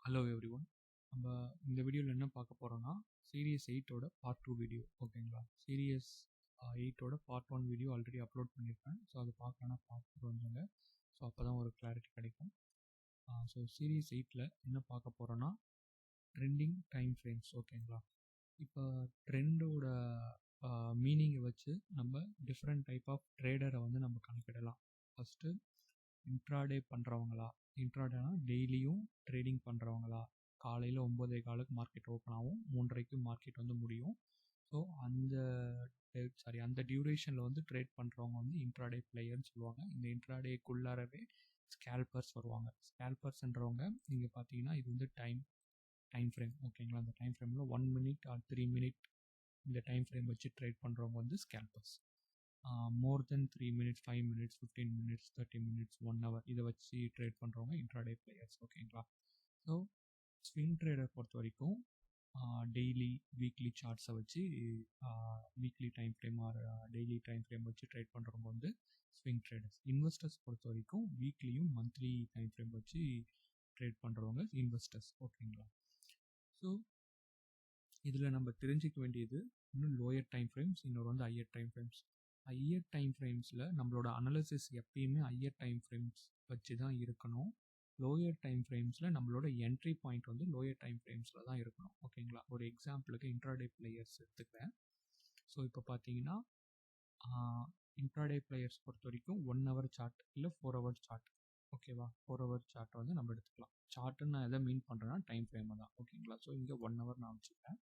Hello everyone. நம்ம இந்த வீடியோவில் என்ன பார்க்க போகிறோம்னா சீரியஸ் 8ஓட பார்ட் 2 வீடியோ. ஓகேங்களா? சீரியஸ் 8ஓட பார்ட் 1 வீடியோ ஆல்ரெடி அப்லோட் பண்ணியிருக்கேன். ஸோ அது பார்க்கலன்னா பார்த்துட்டு வந்துங்க. ஸோ அப்போ தான் ஒரு கிளாரிட்டி கிடைக்கும். ஸோ சீரியஸ் 8ல் என்ன பார்க்க போகிறோன்னா ட்ரெண்டிங் டைம் ஃப்ரேம்ஸ். ஓகேங்களா? இப்போ ட்ரெண்டோட மீனிங்கை வச்சு நம்ம டிஃப்ரெண்ட் டைப் ஆஃப் ட்ரேடரை வந்து நம்ம கணக்கிடலாம். ஃபஸ்ட்டு இன்ட்ராடே பண்ணுறவங்களா, இன்ட்ராடேனா டெய்லியும் ட்ரேடிங் பண்ணுறவங்களா, காலையில் 9:15 மார்க்கெட் ஓப்பன் ஆகும், 3:30 மார்க்கெட் வந்து முடியும். ஸோ அந்த டியூரேஷனில் வந்து ட்ரேட் பண்ணுறவங்க வந்து இன்ட்ராடே பிளேயர்னு சொல்லுவாங்க. இந்த இன்ட்ராடேக்குள்ளாரவே ஸ்கேல்பர்ஸ் வருவாங்க. ஸ்கேல்பர்ஸ்ன்றவங்க நீங்கள் பார்த்தீங்கன்னா இது வந்து டைம் ஃப்ரேம். ஓகேங்களா? அந்த டைம் ஃப்ரேமில் 1 minute or 3 minute இந்த டைம் ஃப்ரேம் வச்சு ட்ரேட் பண்ணுறவங்க வந்து ஸ்கேல்பர்ஸ். மோர் தென் 3 minutes, 5 minutes, 15 minutes, 30 minutes, 1 hour இதை வச்சு ட்ரேட் பண்ணுறவங்க இன்ட்ராடே பிளேயர்ஸ். ஓகேங்களா? ஸோ ஸ்விங் ட்ரேடர் பொறுத்த வரைக்கும் டெய்லி வீக்லி சார்ட்ஸை வச்சு weekly time frame or daily time frame வச்சு ட்ரேட் பண்ணுறவங்க வந்து ஸ்விங் ட்ரேடர்ஸ். இன்வெஸ்டர்ஸ் பொறுத்த வரைக்கும் வீக்லியும் மந்த்லி டைம் ஃப்ரேம் வச்சு ட்ரேட் பண்ணுறவங்க இன்வெஸ்டர்ஸ். ஓகேங்களா? ஸோ இதில் நம்ம தெரிஞ்சிக்க வேண்டியது இன்னும் லோயர் டைம் ஃப்ரேம்ஸ், இன்னொரு வந்து higher time frames. Higher time ஃப்ரேம்ஸில் நம்மளோட அனாலிசிஸ் எப்பயுமே ஹையர் டைம் ஃப்ரேம்ஸ் வச்சு தான் இருக்கணும். லோயர் டைம் ஃப்ரேம்ஸில் நம்மளோட என்ட்ரி பாயிண்ட் வந்து லோயர் டைம் ஃப்ரேம்ஸில் தான் இருக்கணும். ஓகேங்களா? ஒரு எக்ஸாம்பிளுக்கு இன்ட்ராடே பிளேயர்ஸ் எடுத்துக்கிறேன். ஸோ இப்போ பார்த்தீங்கன்னா இன்ட்ராடே பிளேயர்ஸ் பொறுத்த வரைக்கும் 1 hour சார்ட் இல்லை 4 hour சார்ட். ஓகேவா? 4 hour சார்ட்டை வந்து நம்ம எடுத்துக்கலாம். சார்ட்டுன்னு நான் எதை மீன் பண்ணுறேன்னா டைம் ஃப்ரேமை தான். ஓகேங்களா? ஸோ இங்கே 1 hour நான் வச்சுக்கிறேன்.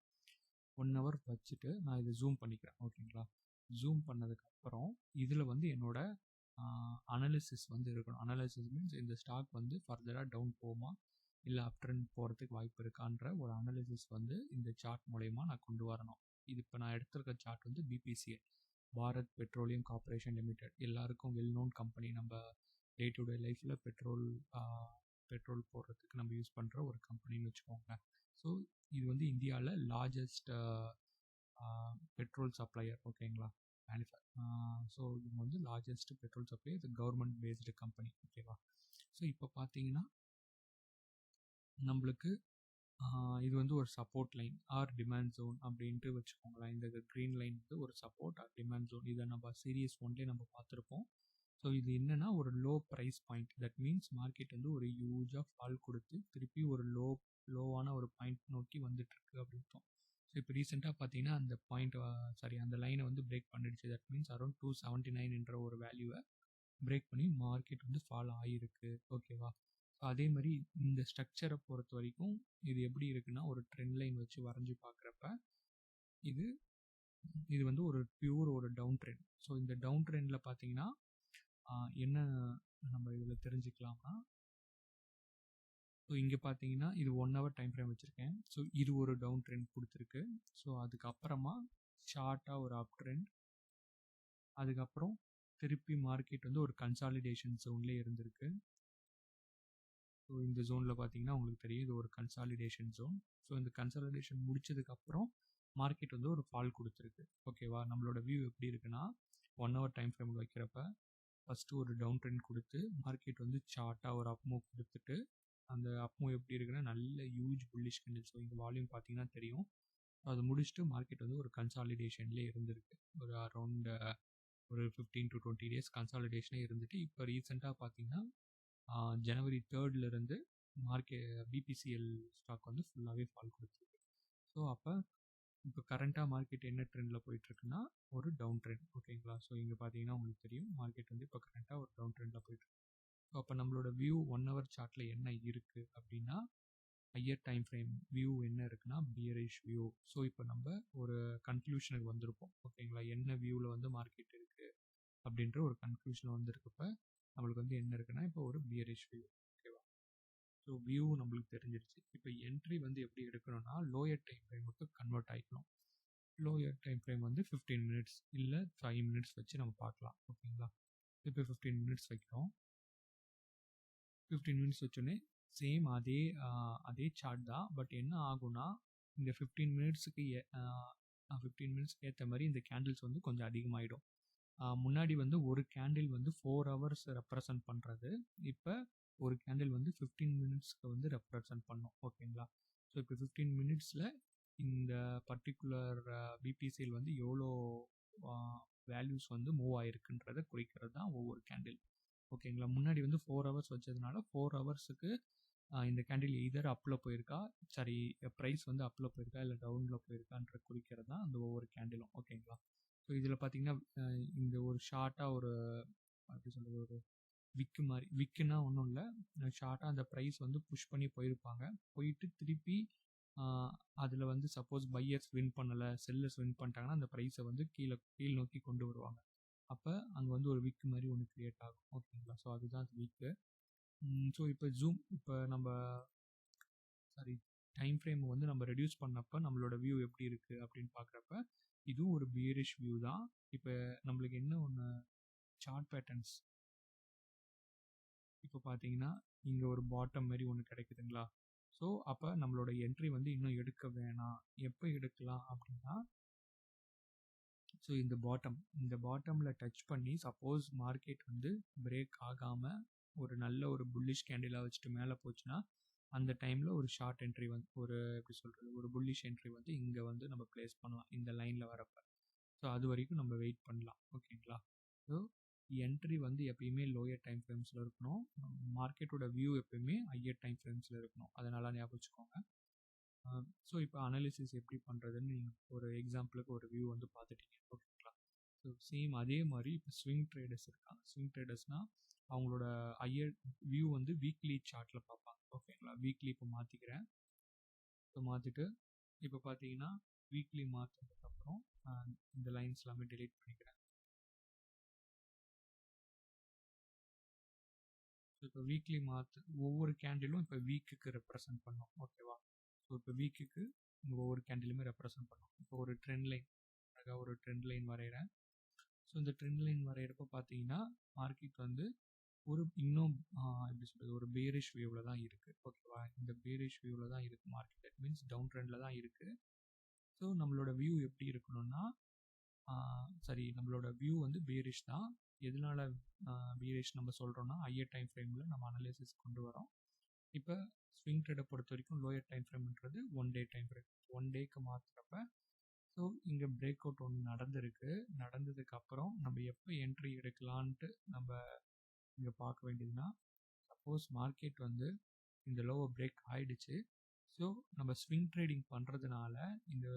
1 hour வச்சுட்டு நான் இதை ஜூம் பண்ணிக்கிறேன். ஓகேங்களா? ஜூம் பண்ணதுக்கப்புறம் இதில் வந்து என்னோட அனாலிசிஸ் வந்து இருக்கணும். அனாலிசிஸ் மீன்ஸ் இந்த ஸ்டாக் வந்து ஃபர்தராக டவுன் போகுமா இல்லை அப் ட்ரெண்ட் போகிறதுக்கு வாய்ப்பு இருக்கான்ற ஒரு அனாலிசிஸ் வந்து இந்த சார்ட் மூலயமா நான் கொண்டு வரணும். இது இப்போ நான் எடுத்திருக்க சார்ட் வந்து BPCL, Bharat petroleum corporation limited. எல்லாருக்கும் வெல் நோன் கம்பெனி. நம்ம டே டு டே லைஃப்பில் பெட்ரோல் போடுறதுக்கு நம்ம யூஸ் பண்ணுற ஒரு கம்பெனின்னு வச்சுக்கோங்க. ஸோ இது வந்து இந்தியாவில் லார்ஜஸ்ட் பெட்ரோல் சப்ளையர். ஓகேங்களா? ஸோ இவங்க வந்து லார்ஜஸ்ட் பெட்ரோல் சப்ளையர். இது கவர்மெண்ட் பேஸ்டு கம்பெனி. ஓகேவா? ஸோ இப்போ பார்த்தீங்கன்னா நம்மளுக்கு இது வந்து ஒரு support line or demand zone அப்படின்ட்டு வச்சுக்கோங்களேன். இந்த க்ரீன் லைன் வந்து ஒரு சப்போர்ட் ஆர் டிமாண்ட் ஜோன். இதை நம்ம சீரியஸ் 1 நம்ம பார்த்துருப்போம். ஸோ இது என்னென்னா ஒரு low price point. That means market வந்து ஒரு ஹியூஜாக ஃபால் கொடுத்து திருப்பி ஒரு லோவான ஒரு பாயிண்ட் நோக்கி வந்துட்டுருக்கு அப்படின்ட்டோம். ஸோ இப்போ ரீசெண்டாக பார்த்தீங்கன்னா அந்த அந்த லைனை வந்து பிரேக் பண்ணிடுச்சு. தட் மீன்ஸ் அரௌண்ட் 279 என்ற ஒரு வேல்யூவை பிரேக் பண்ணி மார்க்கெட் வந்து ஃபால் ஆகிருக்கு. ஓகேவா? ஸோ அதே மாதிரி இந்த ஸ்ட்ரக்சரை பொறுத்த வரைக்கும் இது எப்படி இருக்குன்னா ஒரு ட்ரெண்ட் லைன் வச்சு வரைஞ்சி பார்க்குறப்ப இது வந்து ஒரு பியூர் ஒரு டவுன் ட்ரெண்ட். ஸோ இந்த டவுன் ட்ரெண்டில் பார்த்தீங்கன்னா என்ன நம்ம இதில் தெரிஞ்சுக்கலாம்னா, ஸோ இங்கே பார்த்தீங்கன்னா இது 1 hour டைம் ஃப்ரேம் வச்சுருக்கேன். ஸோ இது ஒரு டவுன் ட்ரெண்ட் கொடுத்துருக்கு. ஸோ அதுக்கப்புறமா ஷார்ட்டாக ஒரு அப் ட்ரெண்ட், அதுக்கப்புறம் திருப்பி மார்க்கெட் வந்து ஒரு கன்சாலிடேஷன் ஜோன்லேயே இருந்திருக்கு. ஸோ இந்த ஜோனில் பார்த்தீங்கன்னா உங்களுக்கு தெரியும் இது ஒரு கன்சாலிடேஷன் ஜோன். ஸோ இந்த கன்சாலிடேஷன் முடிச்சதுக்கப்புறம் மார்க்கெட் வந்து ஒரு ஃபால் கொடுத்துருக்கு. ஓகேவா? நம்மளோட வியூ எப்படி இருக்குன்னா 1 hour டைம் ஃப்ரேம் வைக்கிறப்ப ஃபஸ்ட்டு ஒரு டவுன் ட்ரெண்ட் கொடுத்து மார்க்கெட் வந்து சார்ட்டாக ஒரு அப் மூவ் கொடுத்துட்டு அந்த அப் மூவ் எப்படி இருக்குன்னா நல்ல ஹியூஜ் புல்லிஷ் கேண்டில். ஸோ இங்கே வால்யூம் பார்த்தீங்கன்னா தெரியும். அது முடிச்சுட்டு மார்க்கெட் வந்து ஒரு கன்சாலிடேஷன்லேயே இருந்திருக்கு. ஒரு அரௌண்ட் ஒரு 15 to 20 days கன்சாலிடேஷனே இருந்துட்டு இப்போ ரீசெண்டாக பார்த்தீங்கன்னா January 3rd பிபிசிஎல் ஸ்டாக் வந்து ஃபுல்லாகவே ஃபால் கொடுத்துருக்கு. ஸோ இப்போ கரண்ட்டாக மார்க்கெட் என்ன ட்ரெண்டில் போயிட்டுருக்குன்னா ஒரு டவுன் ட்ரெண்ட். ஓகேங்களா? ஸோ இங்கே பார்த்தீங்கன்னா உங்களுக்கு தெரியும் மார்க்கெட் வந்து இப்போ கரண்ட்டாக ஒரு டவுன் ட்ரெண்டில் போயிட்டுருக்கு. ஸோ அப்போ நம்மளோட வியூ 1 hour சார்ட்டில் என்ன இருக்குது அப்படின்னா ஹையர் டைம் ஃப்ரேம் வியூ என்ன இருக்குன்னா பியரிஷ் வியூ. ஸோ இப்போ நம்ம ஒரு கன்க்ளூஷனுக்கு வந்திருப்போம். ஓகேங்களா? என்ன வியூவில் வந்து மார்க்கெட் இருக்குது அப்படின்ற ஒரு கன்க்ளூஷன் வந்திருக்கப்ப நம்மளுக்கு வந்து என்ன இருக்குன்னா இப்போ ஒரு பியரிஷ் வியூ. ஓகேவா? ஸோ வியூ நம்மளுக்கு தெரிஞ்சிருச்சு. இப்போ என்ட்ரி வந்து எப்படி எடுக்கணும்னா லோயர் டைம் ஃப்ரேமுக்கு கன்வெர்ட் ஆகிக்கணும். லோயர் டைம் ஃப்ரேம் வந்து 15 minutes இல்லை 5 minutes வச்சு நம்ம பார்க்கலாம். ஓகேங்களா? இப்போ 15 minutes வைக்கிறோம். 15 minutes வச்சோடனே சேம் அதே சார்ட் தான். பட் என்ன ஆகும்னா இந்த 15 minutesக்கு 15 minutesக்கு ஏற்ற மாதிரி இந்த கேண்டில்ஸ் வந்து கொஞ்சம் அதிகமாகிடும். முன்னாடி வந்து ஒரு கேண்டில் வந்து 4 hours ரெப்ரசன்ட் பண்ணுறது இப்போ ஒரு கேண்டில் வந்து 15 மினிட்ஸ்க்கு வந்து ரெப்ரசன்ட் பண்ணும். ஓகேங்களா? ஸோ இப்போ 15 மினிட்ஸில் இந்த பர்டிகுலர் பிபிசிஎல் வந்து எவ்வளோ வேல்யூஸ் வந்து மூவ் ஆயிருக்குன்றதை குறிக்கிறது தான் ஒவ்வொரு கேண்டில். ஓகேங்களா? முன்னாடி வந்து 4 ஹவர்ஸ் வச்சதுனால 4 ஹவர்ஸுக்கு இந்த கேண்டில் எய்தர் அப்பில் போயிருக்கா, சாரி ப்ரைஸ் வந்து அப்பில் போயிருக்கா இல்லை டவுனில் போயிருக்கான்ற குறிக்கிறது தான் அந்த ஒவ்வொரு கேண்டிலும். ஓகேங்களா? ஸோ இதில் பார்த்தீங்கன்னா இந்த ஒரு ஷார்ட்டாக ஒரு எப்படி சொல்கிறது, ஒரு விக்கு மாதிரி, விக்குன்னா ஒன்றும் இல்லை, ஷார்ட்டாக அந்த ப்ரைஸ் வந்து புஷ் பண்ணி போயிருப்பாங்க. போயிட்டு திருப்பி அதில் வந்து சப்போஸ் பையர்ஸ் வின் பண்ணலை, செல்லர்ஸ் வின் பண்ணிட்டாங்கன்னா அந்த ப்ரைஸை வந்து கீழ் நோக்கி கொண்டு வருவாங்க. அப்போ அங்கே வந்து ஒரு விக்கு மாதிரி ஒன்று க்ரியேட் ஆகும். ஓகேங்களா? ஸோ அதுதான் விக்கு. ஸோ இப்போ நம்ம டைம் ஃப்ரேம் வந்து நம்ம ரெடியூஸ் பண்ணப்போ நம்மளோட வியூ எப்படி இருக்குது அப்படின்னு பார்க்குறப்ப இதுவும் ஒரு பியரிஷ் வியூ தான். இப்போ நம்மளுக்கு என்ன ஒன்று சார்ட் பேட்டர்ன்ஸ் இப்போ பார்த்தீங்கன்னா இங்கே ஒரு பாட்டம் மாதிரி ஒன்று கிடைக்குதுங்களா? ஸோ அப்போ நம்மளோட என்ட்ரி வந்து இன்னும் எடுக்க வேணாம். எப்போ எடுக்கலாம் அப்படின்னா, ஸோ இந்த பாட்டமில் டச் பண்ணி சப்போஸ் மார்க்கெட் வந்து பிரேக் ஆகாமல் ஒரு நல்ல ஒரு புல்லிஷ் கேண்டிலாக வச்சுட்டு மேலே போச்சுன்னா அந்த டைமில் ஒரு ஷார்ட் என்ட்ரி வந்து ஒரு எப்படி சொல்கிறது, ஒரு புல்லிஷ் என்ட்ரி வந்து இங்கே வந்து நம்ம ப்ளேஸ் பண்ணலாம் இந்த லைனில் வரப்போ. ஸோ அது வரைக்கும் நம்ம வெயிட் பண்ணலாம். ஓகேங்களா? ஸோ என்ட்ரி வந்து எப்பயுமே லோயர் டைம் ஃப்ரேம்ஸில் இருக்கணும். மார்க்கெட்டோட வியூ எப்பயுமே ஹையர் டைம் ஃப்ரேம்ஸில் இருக்கணும். அதனால ஞாபகம் வச்சுக்கோங்க. ஸோ இப்போ அனாலிசிஸ் எப்படி பண்ணுறதுன்னு நீங்கள் ஒரு எக்ஸாம்பிளுக்கு ஒரு வியூ வந்து பார்த்துட்டீங்க. ஓகேங்களா? ஸோ சேம் அதே மாதிரி இப்போ ஸ்விங் ட்ரேடர்ஸ் இருக்காங்க. ஸ்விங் ட்ரேடர்ஸ்னால் அவங்களோட ஹையர் வியூ வந்து வீக்லி சார்ட்டில் பார்ப்பாங்க. ஓகேங்களா? வீக்லி இப்போ மாற்றிக்கிறேன். இப்போ மாற்றிட்டு இப்போ பார்த்தீங்கன்னா வீக்லி மாற்றினதுக்கப்புறம் இந்த லைன்ஸ் எல்லாமே டெலீட் பண்ணிக்கிறேன். ஸோ இப்போ வீக்லி ஒவ்வொரு கேண்டிலும் இப்போ வீக்குக்கு ரெப்ரசன்ட் பண்ணும். ஓகேவா? ஸோ இப்போ வீக்குக்கு ஒவ்வொரு கேண்டிலுமே ரெப்ரசன்ட் பண்ணும். இப்போ ஒரு ட்ரெண்ட் லைன், அழகாக ஒரு ட்ரெண்ட் லைன் வரைகிறேன். ஸோ இந்த ட்ரெண்ட் லைன் வரைகிறப்ப பார்த்தீங்கன்னா மார்க்கெட் வந்து இன்னும் எப்படி சொல்கிறது, ஒரு பேரிஷ் வியூவில் தான் இருக்குது. ஓகேவா? இந்த பேரிஷ் வியூவில் தான் இருக்குது மார்க்கெட். தட் மீன்ஸ் டவுன் ட்ரெண்டில் தான் இருக்குது. ஸோ நம்மளோட வியூ எப்படி இருக்கணும்னா, நம்மளோட வியூ வந்து பேரிஷ் தான். எதனால பேரிஷ் நம்ம சொல்கிறோன்னா ஹையர் டைம் ஃப்ரேமில் நம்ம அனலைசிஸ் கொண்டு வரோம். இப்போ ஸ்விங் ட்ரேடை பொறுத்த வரைக்கும் லோயர் டைம் ஃப்ரேம்ன்றது 1 டே டைம் ஃப்ரேம். 1 டேக்கு மாற்றுறப்ப ஸோ இங்கே பிரேக் அவுட் ஒன்று நடந்திருக்கு. நடந்ததுக்கப்புறம் நம்ம எப்போ என்ட்ரி எடுக்கலான்ட்டு நம்ம இங்கே பார்க்க வேண்டியதுன்னா, சப்போஸ் மார்க்கெட் வந்து இந்த லோவை பிரேக் ஆயிடுச்சு. ஸோ நம்ம ஸ்விங் ட்ரேடிங் பண்ணுறதுனால இந்த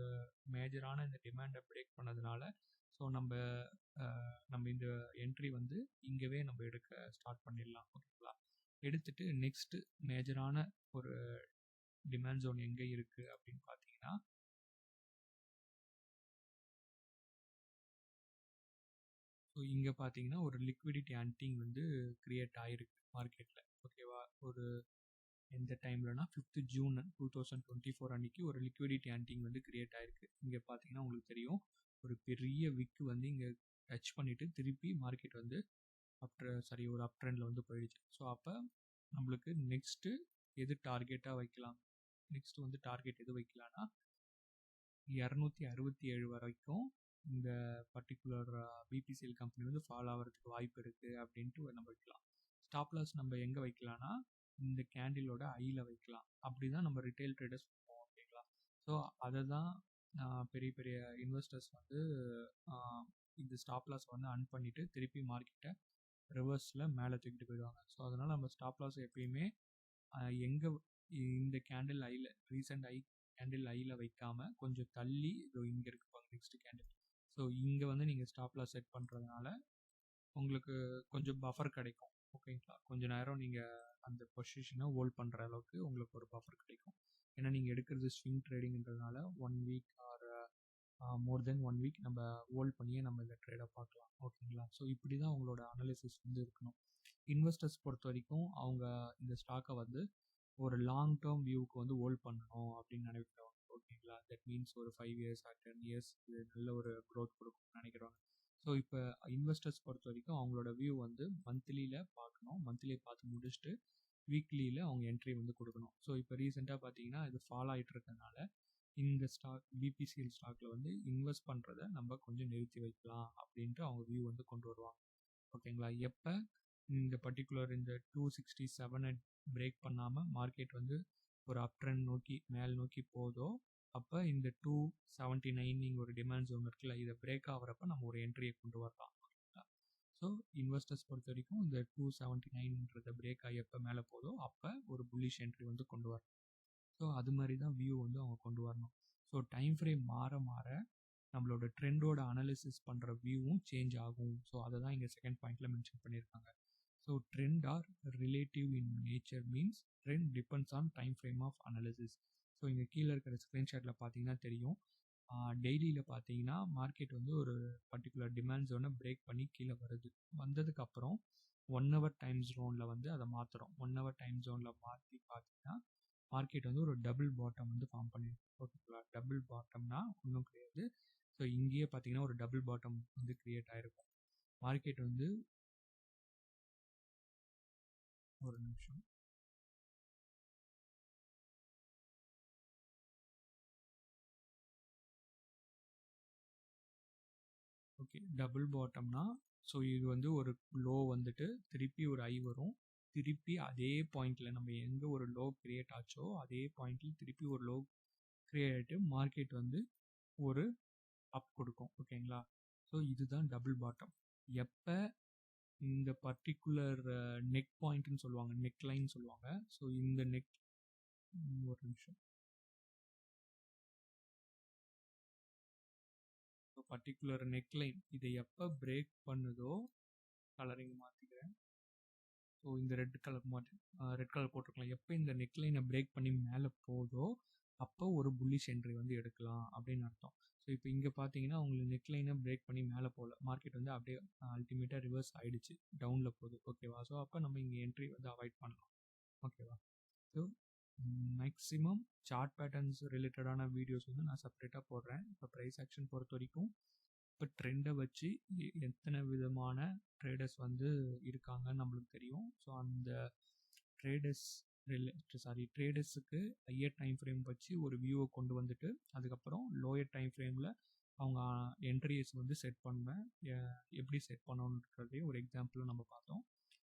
மேஜரான இந்த டிமாண்டை பிரேக் பண்ணதுனால ஸோ நம்ம இந்த என்ட்ரி வந்து இங்கேவே நம்ம எடுக்க ஸ்டார்ட் பண்ணிடலாம். ஓகேங்களா? எடுத்துட்டு நெக்ஸ்ட்டு மேஜரான ஒரு டிமாண்ட் ஜோன் எங்கே இருக்குது அப்படின்னு பார்த்தீங்கன்னா, ஸோ இங்கே பார்த்தீங்கன்னா ஒரு லிக்விடிட்டி ஹண்டிங் வந்து க்ரியேட் ஆகிருக்கு மார்க்கெட்டில். ஓகேவா? ஒரு எந்த டைம்லனா 5th ஜூன் 2024 அன்றைக்கி ஒரு லிக்விடிட்டி ஹண்டிங் வந்து க்ரியேட் ஆகிருக்கு. இங்கே பார்த்தீங்கன்னா உங்களுக்கு தெரியும் ஒரு பெரிய விக்கு வந்து இங்கே டச் பண்ணிவிட்டு திருப்பி மார்க்கெட் வந்து ஒரு அப் ட்ரெண்டில் வந்து போயிடுச்சு. ஸோ அப்போ நம்மளுக்கு நெக்ஸ்ட்டு எது டார்கெட்டாக வைக்கலாம், நெக்ஸ்ட்டு வந்து டார்கெட் எது வைக்கலான்னா 267 வரைக்கும் இந்த பர்டிகுலர் பிபிசிஎல் கம்பெனி வந்து ஃபாலோ ஆகிறதுக்கு வாய்ப்பு இருக்குது அப்படின்ட்டு நம்ம வைக்கலாம். ஸ்டாப் லாஸ் நம்ம எங்கே வைக்கலாம்னா இந்த கேண்டிலோட ஐயில் வைக்கலாம். அப்படி தான் நம்ம ரிட்டைல் ட்ரேடர்ஸ் பண்ணுவோம். ஓகேங்களா? ஸோ அதை தான் பெரிய பெரிய இன்வெஸ்டர்ஸ் வந்து இந்த ஸ்டாப் லாஸ் வந்து அன் பண்ணிவிட்டு திருப்பி மார்க்கெட்டை ரிவர்ஸில் மேலே தூக்கிட்டு போயிடுவாங்க. ஸோ அதனால் நம்ம ஸ்டாப் லாஸ் எப்பயுமே எங்கே இந்த கேண்டில் ஐயில் ரீசெண்ட் கேண்டில் ஐயில் வைக்காமல் கொஞ்சம் தள்ளி இங்கே இருக்கு நெக்ஸ்ட் கேண்டில். ஸோ இங்கே வந்து நீங்கள் ஸ்டாப் லாஸ் செட் பண்ணுறதுனால உங்களுக்கு கொஞ்சம் பஃபர் கிடைக்கும். ஓகேங்களா? கொஞ்சம் நேரம் நீங்கள் அந்த பொசிஷனை ஹோல்ட் பண்ணுற அளவுக்கு உங்களுக்கு ஒரு பஃபர் கிடைக்கும். ஏன்னா நீங்கள் எடுக்கிறது ஸ்விங் ட்ரேடிங்கிறதுனால 1 week or more than 1 week நம்ம ஹோல்ட் பண்ணியே நம்ம இந்த ட்ரேடை பார்க்கலாம். ஓகேங்களா? ஸோ இப்படி தான் உங்களோட அனாலிசிஸ் வந்து இருக்கணும். இன்வெஸ்டர்ஸ் பொறுத்த வரைக்கும் அவங்க இந்த ஸ்டாக்கை வந்து ஒரு லாங் டேர்ம் வியூவுக்கு வந்து ஹோல்ட் பண்ணணும் அப்படின்னு நினைக்கிறவங்க. ஓகேங்களா? தட் மீன்ஸ் ஒரு 5 இயர்ஸ் ஆர் 10 இயர்ஸ் இது நல்ல ஒரு க்ரோத் கொடுக்கும்னு நினைக்கிறவங்க. ஸோ இப்போ இன்வெஸ்டர்ஸ் பொறுத்த வரைக்கும் அவங்களோட வியூ வந்து மந்த்லியில் பார்க்கணும். மந்த்லி பார்த்து முடிச்சுட்டு வீக்லியில் அவங்க என்ட்ரி வந்து கொடுக்கணும். ஸோ இப்போ ரீசெண்டாக பார்த்தீங்கன்னா இது ஃபாலோ ஆகிட்டு இருக்கனால இந்த ஸ்டாக் பிபிசிஎல் ஸ்டாக்கில் வந்து இன்வெஸ்ட் பண்ணுறதை நம்ம கொஞ்சம் நிறுத்தி வைக்கலாம் அப்படின்ட்டு அவங்க வியூ வந்து கொண்டு வருவாங்க. ஓகேங்களா? எப்போ இந்த பர்ட்டிகுலர் இந்த 267 பிரேக் பண்ணாமல் மார்க்கெட் வந்து ஒரு அப் ட்ரெண்ட் நோக்கி மேல் நோக்கி போதோ, அப்போ இந்த 279 நீங்கள் ஒரு டிமாண்ட் ஜோன் இருக்குல்ல, இதை பிரேக் ஆகிறப்ப நம்ம ஒரு என்ட்ரியை கொண்டு வரலாம். ஸோ இன்வெஸ்டர்ஸ் பொறுத்த வரைக்கும் இந்த 279 பிரேக் ஆகி எப்போ மேலே போதோ அப்போ ஒரு புல்லிஷ் என்ட்ரி வந்து கொண்டு வரணும். ஸோ அது மாதிரி தான் வியூ வந்து அவங்க கொண்டு வரணும். ஸோ டைம் ஃப்ரேம் மாற மாற நம்மளோட ட்ரெண்டோட அனாலிசிஸ் பண்ணுற வியூவும் சேஞ்ச் ஆகும். ஸோ அதை தான் இங்கே செகண்ட் பாயிண்ட்டில் மென்ஷன் பண்ணியிருக்காங்க. So trend are relative in nature means trend depends on time frame of analysis. So இங்கே கீழே இருக்கிற ஸ்க்ரீன்ஷாட்டில் பார்த்தீங்கன்னா தெரியும். டெய்லியில் பார்த்தீங்கன்னா மார்க்கெட் வந்து ஒரு பர்டிகுலர் டிமாண்ட் ஜோனை பிரேக் பண்ணி கீழே வருது. வந்ததுக்கப்புறம் 1 hour டைம் ஜோனில் வந்து அதை மாற்றுறோம். 1 hour டைம் ஜோனில் மாற்றி பார்த்தீங்கன்னா மார்க்கெட் வந்து ஒரு டபுள் பாட்டம் வந்து ஃபார்ம் பண்ணிருக்கு. ஓகேங்களா, டபுள் பாட்டம்னா ஒன்றும் கிடையாது. ஸோ இங்கேயே பார்த்தீங்கன்னா ஒரு டபுள் பாட்டம் வந்து கிரியேட் ஆகிருக்கும். மார்க்கெட் வந்து ஒரு நிமிஷம். ஓகே, டபுள் பாட்டம்னா ஸோ இது வந்து ஒரு லோ வந்துட்டு திருப்பி ஒரு ஐ வரும். திருப்பி அதே பாயிண்டில் நம்ம எங்கே ஒரு லோ கிரியேட் ஆச்சோ அதே பாயிண்டில் திருப்பி ஒரு லோ கிரியேட் ஆகிட்டு மார்க்கெட் வந்து ஒரு அப் கொடுக்கும். ஓகேங்களா, ஸோ இதுதான் டபுள் பாட்டம். எப்போ இந்த பர்டிகுலர் நெக் பாயிண்ட்னு சொல்லுவாங்க, நெக் லைன் சொல்லுவாங்க. ஸோ இந்த நெக் ஒரு நிமிஷம். ஸோ பர்டிகுலர் நெக் லைன் இதை எப்போ பிரேக் பண்ணுதோ, கலரிங் மாற்றிக்கிறேன். ஸோ இந்த ரெட் கலர் போட்டிருக்கலாம். எப்போ இந்த நெக் லைனை பிரேக் பண்ணி மேலே போதோ அப்போ ஒரு புல்லிஷ் என்ட்ரி வந்து எடுக்கலாம் அப்படின்னு அர்த்தம். ஸோ இப்போ இங்கே பார்த்தீங்கன்னா உங்களுக்கு நெக் லைனை பிரேக் பண்ணி மேலே போகல, மார்க்கெட் வந்து அப்படியே அல்டிமேட்டாக ரிவர்ஸ் ஆகிடுச்சு, டவுனில் போகுது. ஓகேவா, ஸோ அப்போ நம்ம இங்கே என்ட்ரி வந்து அவாய்ட் பண்ணலாம். ஓகேவா, ஸோ மேக்ஸிமம் சார்ட் பேட்டர்ன்ஸ் ரிலேட்டடான வீடியோஸ் வந்து நான் செப்பரேட்டாக போடுறேன். இப்போ ப்ரைஸ் ஆக்ஷன் பொறுத்த வரைக்கும் இப்போ ட்ரெண்டை வச்சு எத்தனை விதமான ட்ரேடர்ஸ் வந்து இருக்காங்கன்னு நம்மளுக்கு தெரியும். ஸோ அந்த ட்ரேடர்ஸுக்கு ஹையர் டைம் ஃப்ரேம் வச்சு ஒரு வியூவை கொண்டு வந்துட்டு அதுக்கப்புறம் லோயர் டைம் ஃப்ரேமில் அவங்க என்ட்ரிஸ் வந்து செட் பண்ணுவேன். எப்படி செட் பண்ணணுன்றதையும் ஒரு எக்ஸாம்பிளாக நம்ம பார்த்தோம்.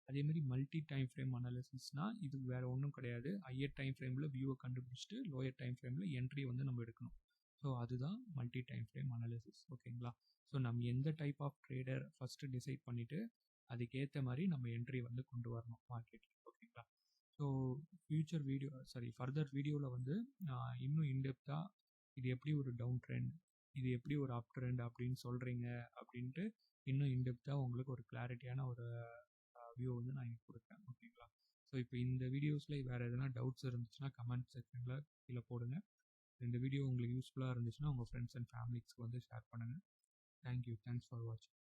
அதேமாதிரி மல்டி டைம் ஃப்ரேம் அனாலிசிஸ்னால் இது வேறு ஒன்றும் கிடையாது. ஹையர் டைம் ஃப்ரேமில் வியூவை கண்டுபிடிச்சிட்டு லோயர் டைம் ஃப்ரேமில் என்ட்ரி வந்து நம்ம எடுக்கணும். ஸோ அதுதான் மல்டி டைம் ஃப்ரேம் அனாலிசிஸ். ஓகேங்களா, ஸோ நம்ம எந்த type of trader first decide பண்ணிவிட்டு அதுக்கேற்ற மாதிரி நம்ம என்ட்ரி வந்து கொண்டு வரணும் மார்க்கெட்டில். ஓகேங்களா, ஸோ ஃபர்தர் வீடியோவில் வந்து இன்னும் இன்டெப்த்தாக இது எப்படி ஒரு டவுன் ட்ரெண்ட், இது எப்படி ஒரு அப் ட்ரெண்ட் அப்படின்னு சொல்கிறீங்க அப்படின்ட்டு இன்னும் இன்டெப்த்தாக உங்களுக்கு ஒரு கிளாரிட்டியான ஒரு வியூ வந்து நான் இங்கே கொடுப்பேன். ஓகேங்களா, ஸோ இப்போ இந்த வீடியோஸில் வேறு எதனா டவுட்ஸ் இருந்துச்சுன்னா கமெண்ட் செக்ஷனில் கீழே போடுங்க. இந்த வீடியோ உங்களுக்கு யூஸ்ஃபுல்லாக இருந்துச்சுன்னா உங்கள் ஃப்ரெண்ட்ஸ் அண்ட் ஃபேமிலிஸ்க்கு வந்து ஷேர் பண்ணுங்கள். தேங்க்யூ, தேங்க்ஸ் ஃபார் வாட்சிங்.